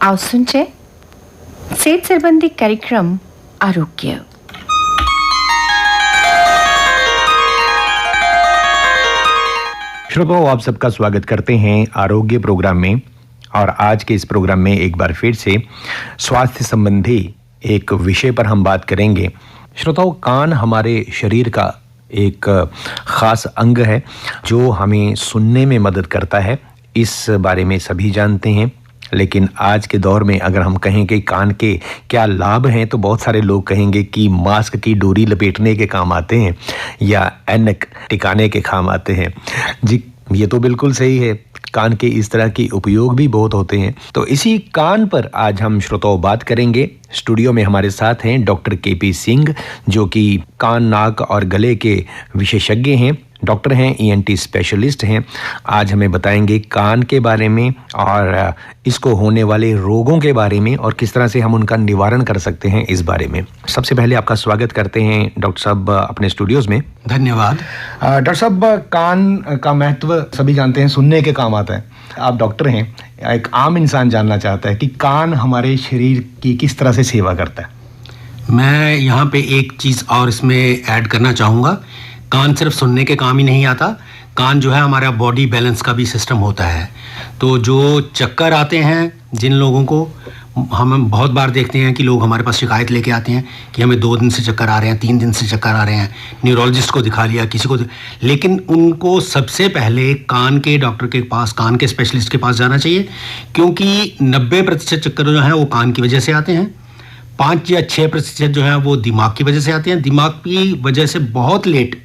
आओ सुनचे सेहत संबंधी कार्यक्रम आरोग्य। श्रोताओं, आप सबका स्वागत करते हैं आरोग्य प्रोग्राम में। और आज के इस प्रोग्राम में एक बार फिर से स्वास्थ्य संबंधी एक विषय पर हम बात करेंगे। श्रोताओं, कान हमारे शरीर का एक ख़ास अंग है जो हमें सुनने में मदद करता है। इस बारे में सभी जानते हैं, लेकिन आज के दौर में अगर हम कहें कि कान के क्या लाभ हैं तो बहुत सारे लोग कहेंगे कि मास्क की डोरी लपेटने के काम आते हैं या ऐनक टिकाने के काम आते हैं। जी, ये तो बिल्कुल सही है। कान के इस तरह के उपयोग भी बहुत होते हैं। तो इसी कान पर आज हम श्रोताओं बात करेंगे। स्टूडियो में हमारे साथ हैं डॉक्टर के.पी. सिंह, जो कि कान, नाक और गले के विशेषज्ञ हैं, डॉक्टर हैं, ENT स्पेशलिस्ट हैं। आज हमें बताएंगे कान के बारे में और इसको होने वाले रोगों के बारे में और किस तरह से हम उनका निवारण कर सकते हैं, इस बारे में। सबसे पहले आपका स्वागत करते हैं डॉक्टर साहब अपने स्टूडियोज में। धन्यवाद। डॉक्टर साहब, कान का महत्व सभी जानते हैं, सुनने के काम आता है। आप डॉक्टर हैं, एक आम इंसान जानना चाहता है कि कान हमारे शरीर की किस तरह से सेवा करता है। मैं यहाँ पे एक चीज़ और इसमें ऐड करना चाहूँगा। कान सिर्फ सुनने के काम ही नहीं आता, कान जो है हमारा बॉडी बैलेंस का भी सिस्टम होता है। तो जो चक्कर आते हैं जिन लोगों को, हम बहुत बार देखते हैं कि लोग हमारे पास शिकायत लेके आते हैं कि हमें 2 दिन से चक्कर आ रहे हैं, 3 दिन से चक्कर आ रहे हैं, न्यूरोलॉजिस्ट को दिखा लिया, किसी को, लेकिन उनको सबसे पहले कान के डॉक्टर के पास, कान के स्पेशलिस्ट के पास जाना चाहिए, क्योंकि 90% चक्कर जो है वो कान की वजह से आते हैं। 5 या 6% जो है वो दिमाग की वजह से आते हैं। दिमाग की वजह से बहुत लेट,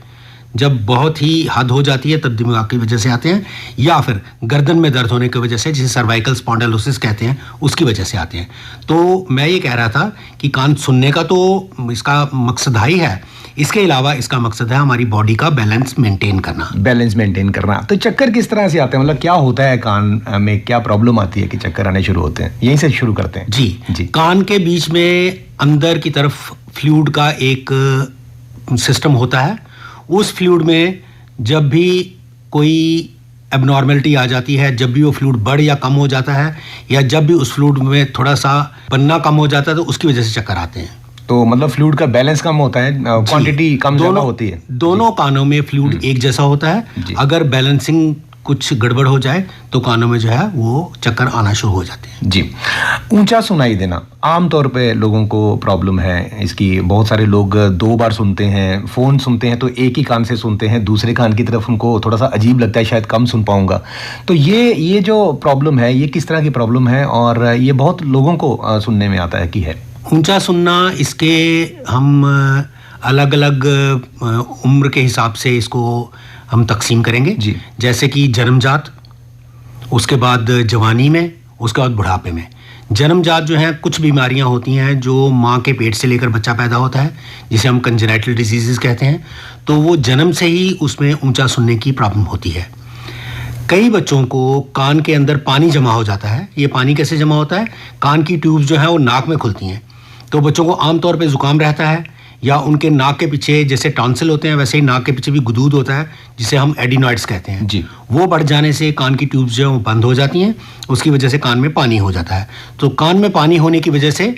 जब बहुत ही हद हो जाती है, तब दिमाग की वजह से आते हैं, या फिर गर्दन में दर्द होने की वजह से, जिसे सर्वाइकल स्पॉन्डिलोसिस कहते हैं, उसकी वजह से आते हैं। तो मैं ये कह रहा था कि कान सुनने का तो इसका मकसद ही है, इसके अलावा इसका मकसद है हमारी बॉडी का बैलेंस मेंटेन करना। बैलेंस मेंटेन करना। तो चक्कर किस तरह से आते हैं, मतलब क्या होता है कान में, क्या प्रॉब्लम आती है कि चक्कर आने शुरू होते हैं? यहीं से शुरू करते हैं। जी। कान के बीच में अंदर की तरफ फ्लूइड का एक सिस्टम होता है। उस फ्लूइड में जब भी कोई एबनॉर्मलिटी आ जाती है, जब भी वो फ्लूइड बढ़ या कम हो जाता है, या जब भी उस फ्लूइड में थोड़ा सा बनना कम हो जाता है, तो उसकी वजह से चक्कर आते हैं। तो मतलब फ्लूइड का बैलेंस कम होता है, क्वांटिटी कम ज़्यादा होती है। दोनों कानों में फ्लूइड एक जैसा होता है। अगर बैलेंसिंग कुछ गड़बड़ हो जाए तो कानों में जो है वो चक्कर आना शुरू हो जाते हैं। जी। ऊंचा सुनाई देना आमतौर पे लोगों को प्रॉब्लम है इसकी। बहुत सारे लोग 2 बार सुनते हैं, फ़ोन सुनते हैं तो एक ही कान से सुनते हैं, दूसरे कान की तरफ उनको थोड़ा सा अजीब लगता है, शायद कम सुन पाऊंगा। तो ये जो प्रॉब्लम है, ये किस तरह की प्रॉब्लम है और ये बहुत लोगों को सुनने में आता है कि है? ऊंचा सुनना, इसके हम अलग अलग उम्र के हिसाब से इसको हम तकसीम करेंगे। जी। जैसे कि जन्मजात, उसके बाद जवानी में, उसके बाद बुढ़ापे में। जन्मजात जो है, कुछ बीमारियां होती हैं जो माँ के पेट से लेकर बच्चा पैदा होता है, जिसे हम कंजेनाइटल डिजीजेस कहते हैं। तो वो जन्म से ही उसमें ऊंचा सुनने की प्रॉब्लम होती है। कई बच्चों को कान के अंदर पानी जमा हो जाता है। ये पानी कैसे जमा होता है? कान की ट्यूब्स जो है वो नाक में खुलती हैं, तो बच्चों को आमतौर पे जुकाम रहता है, या उनके नाक के पीछे जैसे टॉन्सिल होते हैं, वैसे ही नाक के पीछे भी गुदूद होता है, जिसे हम एडिनॉइड्स कहते हैं। जी। वो बढ़ जाने से कान की ट्यूब्स जो है वो बंद हो जाती हैं, उसकी वजह से कान में पानी हो जाता है। तो कान में पानी होने की वजह से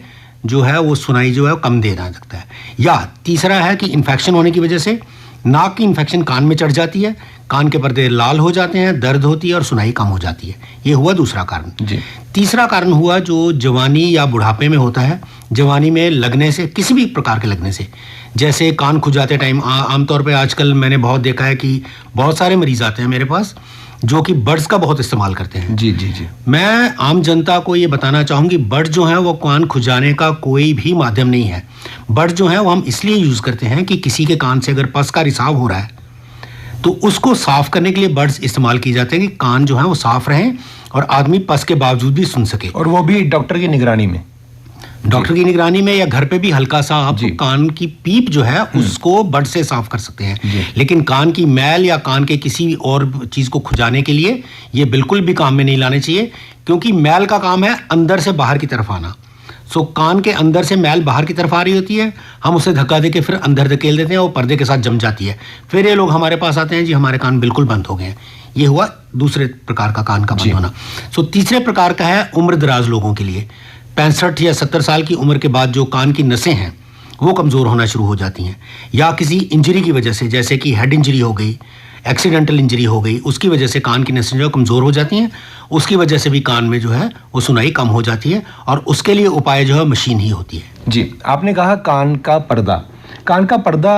जो है वो सुनाई जो है कम देना लगता है। या तीसरा है कि इन्फेक्शन होने की वजह से नाक की इन्फेक्शन कान में चढ़ जाती है, कान के पर्दे लाल हो जाते हैं, दर्द होती है और सुनाई कम हो जाती है। ये हुआ दूसरा कारण। जी। तीसरा कारण हुआ जो जवानी या बुढ़ापे में होता है। जवानी में लगने से, किसी भी प्रकार के लगने से, जैसे कान खुजाते टाइम, आमतौर पे आजकल मैंने बहुत देखा है कि बहुत सारे मरीज आते हैं मेरे पास जो कि बड्स का बहुत इस्तेमाल करते हैं। जी जी जी। मैं आम जनता को ये बताना चाहूँगी, बड्स जो हैं वो कान खुजाने का कोई भी माध्यम नहीं है। बड्स जो हैं वो हम इसलिए यूज़ करते हैं कि किसी के कान से अगर पस का रिसाव हो रहा है तो उसको साफ करने के लिए बड्स इस्तेमाल किए जाते हैं कि कान जो है वो साफ रहें और आदमी पस के बावजूद भी सुन सके। और वो भी डॉक्टर की निगरानी में। डॉक्टर की निगरानी में, या घर पे भी हल्का सा आप कान की पीप जो है उसको बड से साफ कर सकते हैं। लेकिन कान की मैल या कान के किसी और चीज को खुजाने के लिए ये बिल्कुल भी काम में नहीं लाने चाहिए, क्योंकि मैल का काम है अंदर से बाहर की तरफ आना। सो कान के अंदर से मैल बाहर की तरफ आ रही होती है, हम उसे धक्का देके फिर अंदर धकेल देते हैं, वो पर्दे के साथ जम जाती है। फिर ये लोग हमारे पास आते हैं, जी हमारे कान बिल्कुल बंद हो गए हैं। ये हुआ दूसरे प्रकार का कान का बंद होना। तीसरे प्रकार का है उम्र दराज लोगों के लिए। 65 या 70 साल की उम्र के बाद जो कान की नसें हैं वो कमज़ोर होना शुरू हो जाती हैं, या किसी इंजरी की वजह से, जैसे कि हेड इंजरी हो गई, एक्सीडेंटल इंजरी हो गई, उसकी वजह से कान की नसें जो कमज़ोर हो जाती हैं, उसकी वजह से भी कान में जो है वो सुनाई कम हो जाती है, और उसके लिए उपाय जो है मशीन ही होती है। जी, आपने कहा कान का पर्दा। कान का पर्दा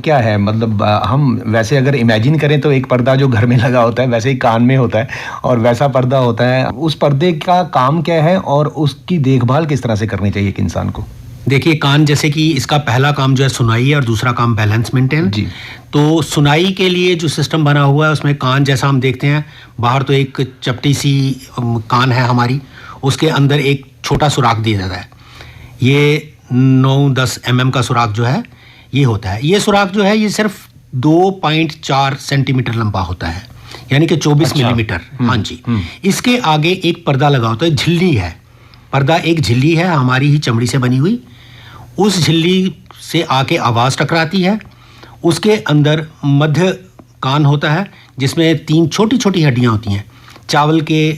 क्या है? मतलब हम वैसे अगर इमेजिन करें तो एक पर्दा जो घर में लगा होता है वैसे ही कान में होता है, और वैसा पर्दा होता है। उस पर्दे का काम क्या है और उसकी देखभाल किस तरह से करनी चाहिए एक इंसान को? देखिए, कान जैसे कि इसका पहला काम जो है सुनाई है और दूसरा काम बैलेंस मेंटेन। जी। तो सुनाई के लिए जो सिस्टम बना हुआ है उसमें कान जैसा हम देखते हैं, बाहर तो एक चपटी सी कान है हमारी, उसके अंदर एक छोटा सुराख दिया जाता है। ये 9-10 mm का सुराख जो है ये होता है। ये सुराख जो है ये सिर्फ 2.4 सेंटीमीटर लंबा होता है, यानी कि 24 मिलीमीटर। हाँ जी। इसके आगे एक पर्दा लगा होता है, झिल्ली है। पर्दा एक झिल्ली है हमारी ही चमड़ी से बनी हुई, उस झिल्ली से आके आवाज़ टकराती है। उसके अंदर मध्य कान होता है जिसमें 3 छोटी छोटी हड्डियां होती हैं, चावल के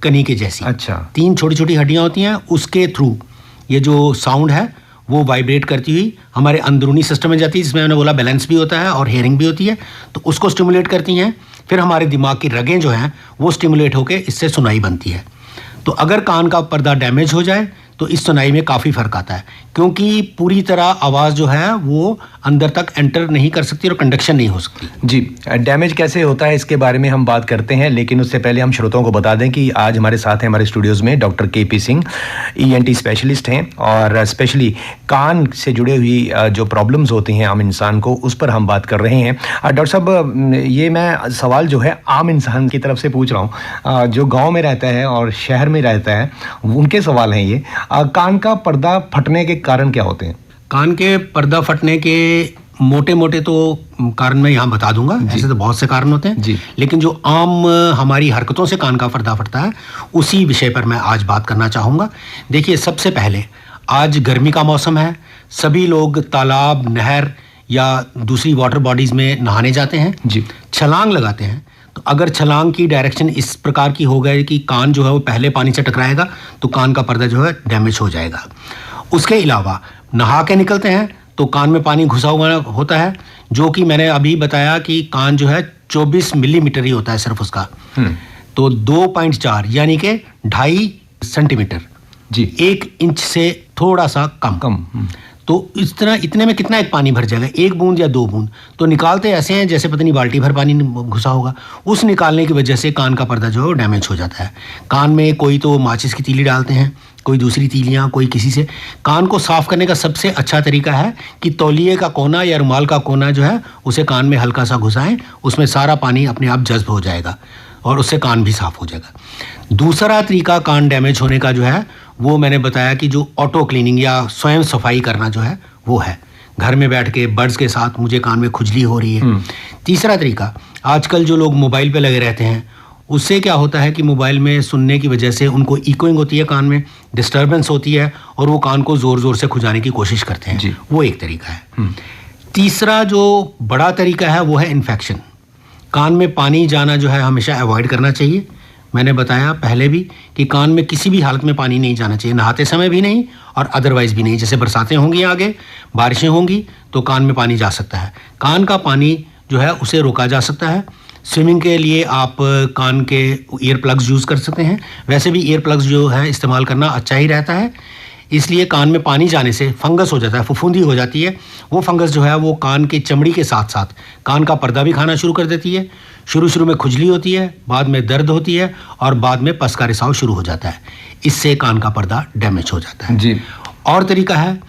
कनी के जैसी। अच्छा। 3 छोटी छोटी हड्डियां होती हैं, उसके थ्रू ये जो साउंड है वो वाइब्रेट करती हुई हमारे अंदरूनी सिस्टम में जाती है, जिसमें मैंने बोला बैलेंस भी होता है और हेयरिंग भी होती है, तो उसको स्टिमुलेट करती हैं। फिर हमारे दिमाग की रगें जो हैं वो स्टिमुलेट होकर इससे सुनाई बनती है। तो अगर कान का पर्दा डैमेज हो जाए तो इस सुनाई में काफ़ी फ़र्क आता है, क्योंकि पूरी तरह आवाज़ जो है वो अंदर तक एंटर नहीं कर सकती और कंडक्शन नहीं हो सकती। जी, डैमेज कैसे होता है इसके बारे में हम बात करते हैं, लेकिन उससे पहले हम श्रोताओं को बता दें कि आज हमारे साथ हैं हमारे स्टूडियोज़ में doctor KP. Singh, ENT specialist हैं, और स्पेशली कान से जुड़े हुई जो प्रॉब्लम्स होती हैं आम इंसान को, उस पर हम बात कर रहे हैं। डॉक्टर साहब, ये मैं सवाल जो है आम इंसान की तरफ से पूछ रहा हूँ, जो गाँव में रहता है और शहर में रहता है, उनके सवाल हैं ये। कान का पर्दा फटने के कारण क्या होते हैं? कान के पर्दा फटने के मोटे मोटे तो कारण मैं यहाँ बता दूंगा, ऐसे तो बहुत से कारण होते हैं, लेकिन जो आम हमारी हरकतों से कान का पर्दा फटता है उसी विषय पर मैं आज बात करना चाहूँगा। देखिए, सबसे पहले आज गर्मी का मौसम है, सभी लोग तालाब, नहर या दूसरी वाटर बॉडीज़ में नहाने जाते हैं, छलांग लगाते हैं। तो अगर छलांग की डायरेक्शन इस प्रकार की हो गई कि कान जो है वो पहले पानी से टकराएगा तो कान का पर्दा जो है डैमेज हो जाएगा। उसके अलावा नहा के निकलते हैं तो कान में पानी घुसा हुआ होता है, जो कि मैंने अभी बताया कि कान जो है 24 मिलीमीटर ही होता है सिर्फ उसका, तो 2.4 यानी कि 2.5 सेंटीमीटर, 1 इंच से थोड़ा सा कम। तो इस तरह इतने में कितना एक पानी भर जाएगा, 1 बूंद या 2 बूंद, तो निकालते ऐसे हैं जैसे पता नहीं बाल्टी भर पानी घुसा होगा। उस निकालने की वजह से कान का पर्दा जो है डैमेज हो जाता है। कान में कोई तो माचिस की तीली डालते हैं, कोई दूसरी तीलियां, कोई किसी से। कान को साफ करने का सबसे अच्छा तरीका है कि तौलिए का कोना या रुमाल का कोना जो है उसे कान में हल्का सा घुसाएं, उसमें सारा पानी अपने आप जज्ब हो जाएगा और उससे कान भी साफ हो जाएगा। दूसरा तरीका कान डैमेज होने का जो है वो मैंने बताया कि जो ऑटो क्लीनिंग या स्वयं सफाई करना जो है वो है, घर में बैठ के बड्स के साथ मुझे कान में खुजली हो रही है। तीसरा तरीका, आजकल जो लोग मोबाइल पे लगे रहते हैं उससे क्या होता है कि मोबाइल में सुनने की वजह से उनको इकोइंग होती है, कान में डिस्टर्बेंस होती है और वो कान को ज़ोर ज़ोर से खुजाने की कोशिश करते हैं, वो एक तरीका है। तीसरा जो बड़ा तरीका है वो है इन्फेक्शन। कान में पानी जाना जो है हमेशा अवॉइड करना चाहिए। मैंने बताया पहले भी कि कान में किसी भी हालत में पानी नहीं जाना चाहिए, नहाते समय भी नहीं और अदरवाइज़ भी नहीं। जैसे बरसातें होंगी, आगे बारिशें होंगी तो कान में पानी जा सकता है। कान का पानी जो है उसे रोका जा सकता है। स्विमिंग के लिए आप कान के ईयर प्लग्स यूज़ कर सकते हैं। वैसे भी ईयर प्लग्स जो है इस्तेमाल करना अच्छा ही रहता है, इसलिए कान में पानी जाने से फंगस हो जाता है, फफूंदी हो जाती है। वो फंगस जो है वो कान की चमड़ी के साथ साथ कान का पर्दा भी खाना शुरू कर देती है। शुरू में खुजली होती है, बाद में दर्द होती है और बाद में पस का रिसाव शुरू हो जाता है। इससे कान का पर्दा डैमेज हो जाता है। और तरीका है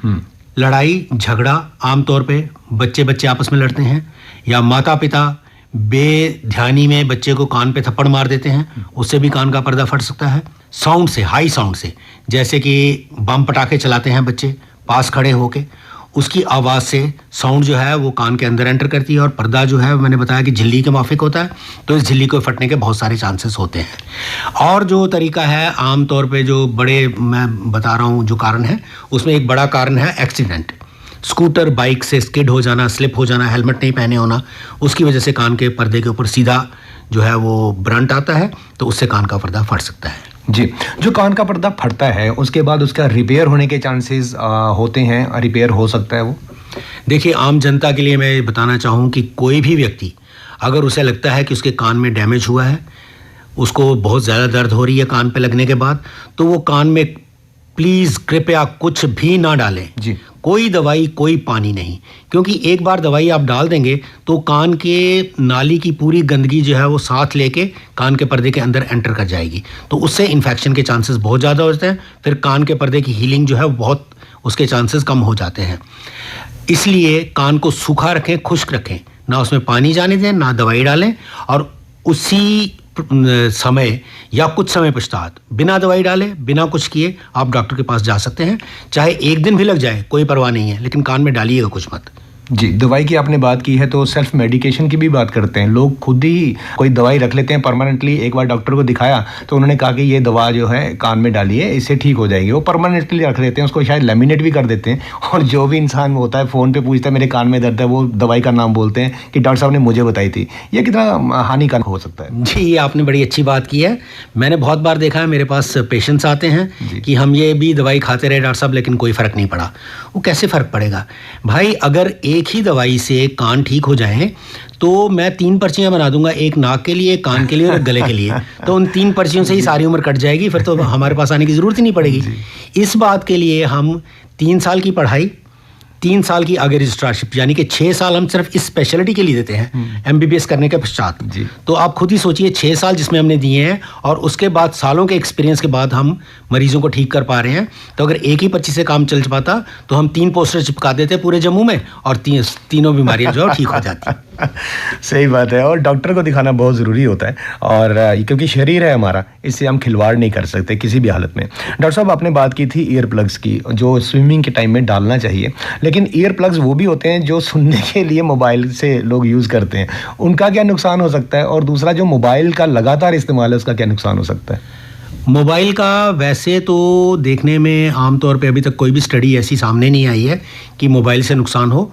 लड़ाई झगड़ा। आमतौर पे बच्चे आपस में लड़ते हैं या माता पिता बेध्यानी में बच्चे को कान पे थप्पड़ मार देते हैं, उससे भी कान का पर्दा फट सकता है। साउंड से, हाई साउंड से, जैसे कि बम पटाखे चलाते हैं बच्चे पास खड़े होके, उसकी आवाज़ से साउंड जो है वो कान के अंदर एंटर करती है और पर्दा जो है मैंने बताया कि झिल्ली के माफिक होता है, तो इस झिल्ली को फटने के बहुत सारे चांसेस होते हैं। और जो तरीका है आम तौर पे जो बड़े मैं बता रहा हूँ जो कारण है, उसमें एक बड़ा कारण है एक्सीडेंट। स्कूटर बाइक से स्किड हो जाना, स्लिप हो जाना, हेलमेट नहीं पहने होना, उसकी वजह से कान के पर्दे के ऊपर सीधा जो है वो ब्रंट आता है, तो उससे कान का पर्दा फट सकता है। जी, जो कान का पर्दा फटता है उसके बाद उसका रिपेयर होने के चांसेस होते हैं, रिपेयर हो सकता है वो? देखिए, आम जनता के लिए मैं बताना चाहूँ कि कोई भी व्यक्ति अगर उसे लगता है कि उसके कान में डैमेज हुआ है, उसको बहुत ज़्यादा दर्द हो रही है कान पे लगने के बाद, तो वो कान में प्लीज़ कृपया कुछ भी ना डालें जी। कोई दवाई, कोई पानी नहीं, क्योंकि एक बार दवाई आप डाल देंगे तो कान के नाली की पूरी गंदगी जो है वो साथ लेके कान के पर्दे के अंदर एंटर कर जाएगी, तो उससे इन्फेक्शन के चांसेस बहुत ज़्यादा होते हैं। फिर कान के पर्दे की हीलिंग जो है वो बहुत, उसके चांसेस कम हो जाते हैं। इसलिए कान को सूखा रखें, खुश्क रखें, ना उसमें पानी जाने दें, ना दवाई डालें, और उसी समय या कुछ समय पश्चात बिना दवाई डाले, बिना कुछ किए आप डॉक्टर के पास जा सकते हैं। चाहे एक दिन भी लग जाए, कोई परवाह नहीं है, लेकिन कान में डालिएगा कुछ मत। जी, दवाई की आपने बात की है तो सेल्फ मेडिकेशन की भी बात करते हैं लोग, खुद ही कोई दवाई रख लेते हैं परमानेंटली। एक बार डॉक्टर को दिखाया तो उन्होंने कहा कि ये दवा जो है कान में डालिए, इससे ठीक हो जाएगी, वो परमानेंटली रख लेते हैं, उसको शायद लेमिनेट भी कर देते हैं। और जो भी इंसान होता है फ़ोन पे पूछता है मेरे कान में दर्द है, वो दवाई का नाम बोलते हैं कि डॉक्टर साहब ने मुझे बताई थी। ये कितना हानिकारक हो सकता है? जी, ये आपने बड़ी अच्छी बात की है। मैंने बहुत बार देखा है, मेरे पास पेशेंट्स आते हैं कि हम ये भी दवाई खाते रहे डॉक्टर साहब, लेकिन कोई फ़र्क नहीं पड़ा। वो कैसे फ़र्क पड़ेगा भाई? अगर एक ही दवाई से कान ठीक हो जाए तो मैं 3 पर्चियां बना दूंगा, एक नाक के लिए, एक कान के लिए और एक गले के लिए, तो उन 3 पर्चियों से ही सारी उम्र कट जाएगी, फिर तो हमारे पास आने की ज़रूरत ही नहीं पड़ेगी। इस बात के लिए हम 3 साल की पढ़ाई, 3 साल की आगे रजिस्ट्रारशिप, यानी कि 6 साल हम सिर्फ इस स्पेशलिटी के लिए देते हैं MBBS करने के पश्चात। तो आप खुद ही सोचिए, 6 साल जिसमें हमने दिए हैं और उसके बाद सालों के एक्सपीरियंस के बाद हम मरीजों को ठीक कर पा रहे हैं। तो अगर एक ही पर्ची से काम चल पाता तो हम 3 पोस्टर चिपका देते पूरे जम्मू में और तीनों बीमारियां जो है ठीक हो जाती। सही बात है, और डॉक्टर को दिखाना बहुत ज़रूरी होता है, और क्योंकि शरीर है हमारा, इससे हम खिलवाड़ नहीं कर सकते किसी भी हालत में। डॉक्टर साहब, आपने बात की थी ईयर प्लग्स की, जो स्विमिंग के टाइम में डालना चाहिए, लेकिन ईयर प्लग्स वो भी होते हैं जो सुनने के लिए मोबाइल से लोग यूज़ करते हैं, उनका क्या नुकसान हो सकता है? और दूसरा, जो मोबाइल का लगातार इस्तेमाल है, उसका क्या नुकसान हो सकता है? मोबाइल का वैसे तो देखने में आमतौर पे अभी तक कोई भी स्टडी ऐसी सामने नहीं आई है कि मोबाइल से नुकसान हो,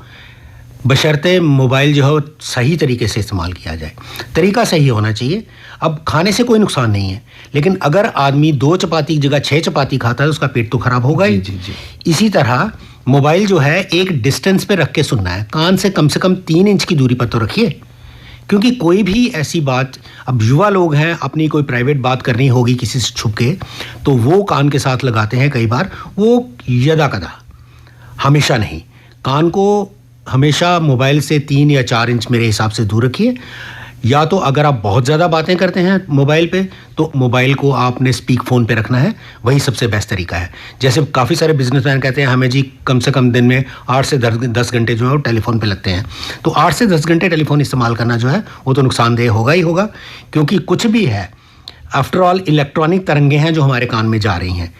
बशर्ते मोबाइल जो है सही तरीके से इस्तेमाल किया जाए। तरीका सही होना चाहिए। अब खाने से कोई नुकसान नहीं है, लेकिन अगर आदमी 2 चपाती की जगह 6 चपाती खाता है तो उसका पेट तो खराब होगा ही। इसी तरह मोबाइल जो है एक डिस्टेंस पे रख के सुनना है, कान से कम 3 इंच की दूरी पर तो रखिए, क्योंकि कोई भी ऐसी बात, अब युवा लोग हैं, अपनी कोई प्राइवेट बात करनी होगी किसी से छुप के, तो वो कान के साथ लगाते हैं कई बार, वो यदा कदा, हमेशा नहीं। कान को हमेशा मोबाइल से 3 या 4 इंच मेरे हिसाब से दूर रखिए। या तो अगर आप बहुत ज़्यादा बातें करते हैं मोबाइल पे, तो मोबाइल को आपने स्पीक फ़ोन पे रखना है, वही सबसे बेस्ट तरीका है। जैसे काफ़ी सारे बिजनेसमैन कहते हैं हमें जी कम से कम दिन में 8 से 10 घंटे जो है वो टेलीफोन पे लगते हैं, तो 8 से 10 घंटे टेलीफोन इस्तेमाल करना जो है वो तो नुकसानदेह होगा ही होगा, क्योंकि कुछ भी है, आफ्टर ऑल इलेक्ट्रॉनिक तरंगें हैं जो हमारे कान में जा रही हैं।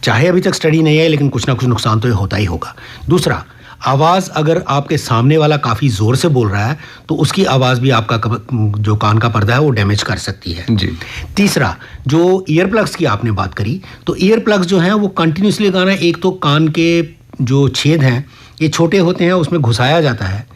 चाहे अभी तक स्टडी नहीं है, लेकिन कुछ ना कुछ नुकसान तो होता ही होगा। दूसरा, आवाज़ अगर आपके सामने वाला काफ़ी ज़ोर से बोल रहा है तो उसकी आवाज़ भी आपका जो कान का पर्दा है वो डैमेज कर सकती है जी। तीसरा, जो ईयर प्लग्स की आपने बात करी, तो ईयर प्लग्स जो हैं वो कंटिन्यूसली लगाना, एक तो कान के जो छेद हैं ये छोटे होते हैं, उसमें घुसाया जाता है,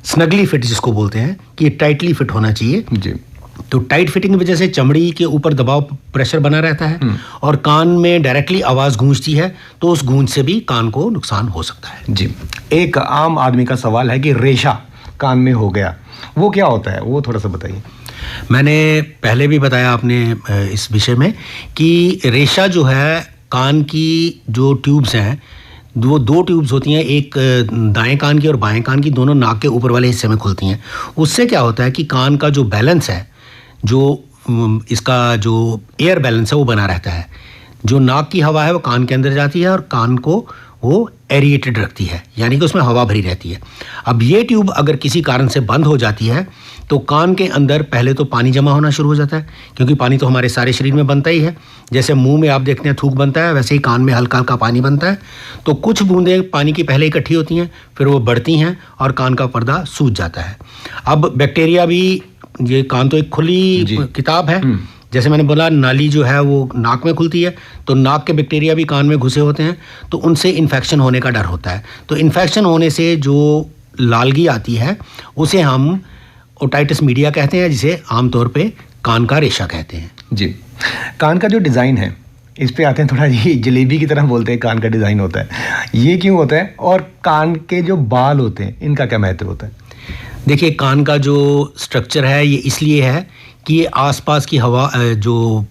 स्नगली फिट जिसको बोलते हैं, कि ये टाइटली फिट होना चाहिए जी। तो टाइट फिटिंग की वजह से चमड़ी के ऊपर दबाव, प्रेशर बना रहता है और कान में डायरेक्टली आवाज़ गूंजती है, तो उस गूंज से भी कान को नुकसान हो सकता है। जी। एक आम आदमी का सवाल है कि रेशा कान में हो गया, वो क्या होता है, वो थोड़ा सा बताइए। मैंने पहले भी बताया आपने इस विषय में कि रेशा जो है, कान की जो ट्यूब्स हैं, वो 2 ट्यूब्स होती हैं, एक दाएं कान की और बाएं कान की, दोनों नाक के ऊपर वाले हिस्से में खुलती हैं। उससे क्या होता है कि कान का जो बैलेंस है, जो इसका जो एयर बैलेंस है वो बना रहता है। जो नाक की हवा है वो कान के अंदर जाती है और कान को वो एरिएटेड रखती है, यानी कि उसमें हवा भरी रहती है। अब ये ट्यूब अगर किसी कारण से बंद हो जाती है तो कान के अंदर पहले तो पानी जमा होना शुरू हो जाता है, क्योंकि पानी तो हमारे सारे शरीर में बनता ही है। जैसे मुंह में आप देखते हैं थूक बनता है, वैसे ही कान में हल्का हल्का पानी बनता है। तो कुछ बूंदें पानी की पहले इकट्ठी होती हैं, फिर वो बढ़ती हैं और कान का पर्दा सूज जाता है। अब बैक्टीरिया भी, ये कान तो एक खुली किताब है, जैसे मैंने बोला नाली जो है वो नाक में खुलती है, तो नाक के बैक्टीरिया भी कान में घुसे होते हैं, तो उनसे इन्फेक्शन होने का डर होता है। तो इन्फेक्शन होने से जो लालगी आती है उसे हम ओटाइटिस मीडिया कहते हैं, जिसे आमतौर पे कान का रेशा कहते हैं। जी, कान का जो डिज़ाइन है, इस पे आते हैं थोड़ा। ये जलेबी की तरह बोलते हैं कान का डिज़ाइन होता है, ये क्यों होता है? और कान के जो बाल होते हैं, इनका क्या महत्व होता है? देखिए, कान का जो स्ट्रक्चर है ये इसलिए है कि ये आसपास की हवा जो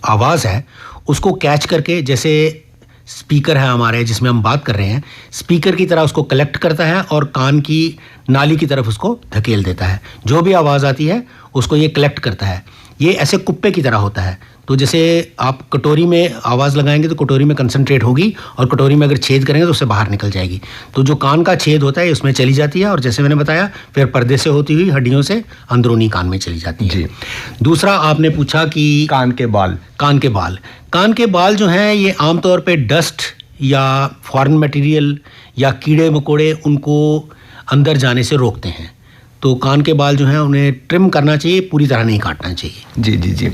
आवाज़ है उसको कैच करके, जैसे स्पीकर है हमारे जिसमें हम बात कर रहे हैं, स्पीकर की तरह उसको कलेक्ट करता है और कान की नाली की तरफ उसको धकेल देता है। जो भी आवाज़ आती है उसको ये कलेक्ट करता है। ये ऐसे कुप्पे की तरह होता है। तो जैसे आप कटोरी में आवाज़ लगाएंगे तो कटोरी में कंसंट्रेट होगी, और कटोरी में अगर छेद करेंगे तो उससे बाहर निकल जाएगी। तो जो कान का छेद होता है उसमें चली जाती है, और जैसे मैंने बताया फिर पर्दे से होती हुई हड्डियों से अंदरूनी कान में चली जाती है। जी। दूसरा आपने पूछा कि कान के बाल। कान के बाल जो हैं ये आमतौर पे डस्ट या फॉरेन मटेरियल या कीड़े मकोड़े उनको अंदर जाने से रोकते हैं। तो कान के बाल जो हैं उन्हें ट्रिम करना चाहिए, पूरी तरह नहीं काटना चाहिए। जी जी जी।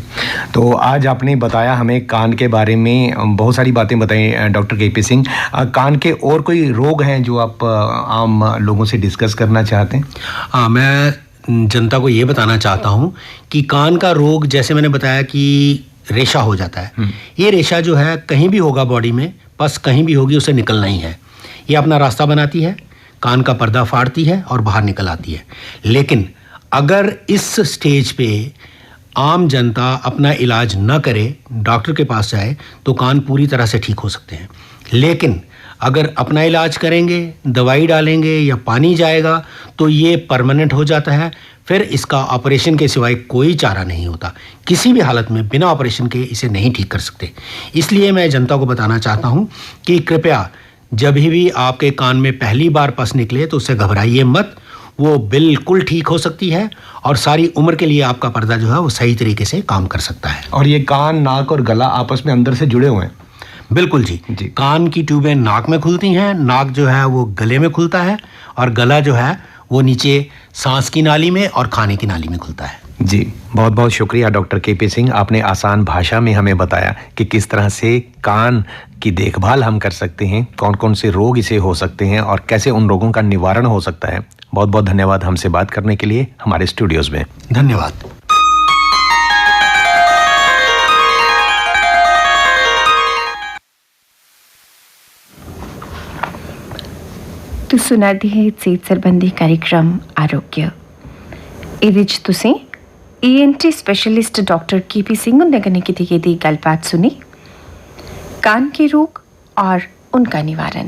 तो आज आपने बताया हमें कान के बारे में, बहुत सारी बातें बताई डॉक्टर के पी सिंह। कान के और कोई रोग हैं जो आप आम लोगों से डिस्कस करना चाहते हैं? हाँ, मैं जनता को ये बताना चाहता हूँ कि कान का रोग, जैसे मैंने बताया कि रेशा हो जाता है, ये रेशा जो है कहीं भी होगा बॉडी में, बस कहीं भी होगी, उसे निकलना ही है। ये अपना रास्ता बनाती है, कान का पर्दा फाड़ती है और बाहर निकल आती है। लेकिन अगर इस स्टेज पे आम जनता अपना इलाज न करे, डॉक्टर के पास जाए, तो कान पूरी तरह से ठीक हो सकते हैं। लेकिन अगर अपना इलाज करेंगे, दवाई डालेंगे या पानी जाएगा, तो ये परमानेंट हो जाता है। फिर इसका ऑपरेशन के सिवाय कोई चारा नहीं होता। किसी भी हालत में बिना ऑपरेशन के इसे नहीं ठीक कर सकते। इसलिए मैं जनता को बताना चाहता हूँ कि कृपया जब भी आपके कान में पहली बार पस निकले तो उससे घबराइए मत। वो बिल्कुल ठीक हो सकती है और सारी उम्र के लिए आपका पर्दा जो है वो सही तरीके से काम कर सकता है। और ये कान, नाक और गला आपस में अंदर से जुड़े हुए हैं? बिल्कुल जी। जी। कान की ट्यूबें नाक में खुलती हैं, नाक जो है वो गले में खुलता है, और गला जो है वो नीचे सांस की नाली में और खाने की नाली में खुलता है। जी, बहुत बहुत शुक्रिया डॉक्टर के पी सिंह। आपने आसान भाषा में हमें बताया कि किस तरह से कान की देखभाल हम कर सकते हैं, कौन कौन से रोग इसे हो सकते हैं और कैसे उन रोगों का निवारण हो सकता है। बहुत बहुत धन्यवाद हमसे बात करने के लिए हमारे स्टूडियोज में। धन्यवाद। तो सुना दी है सेहत संबंधी कार्यक्रम आरोग्य। ਇਹਦੇ 'ਚ ਤੁਸੀਂ ENT specialist doctor KP Singh ने की दी गलबात सुनी, कान के रोग और उनका निवारण।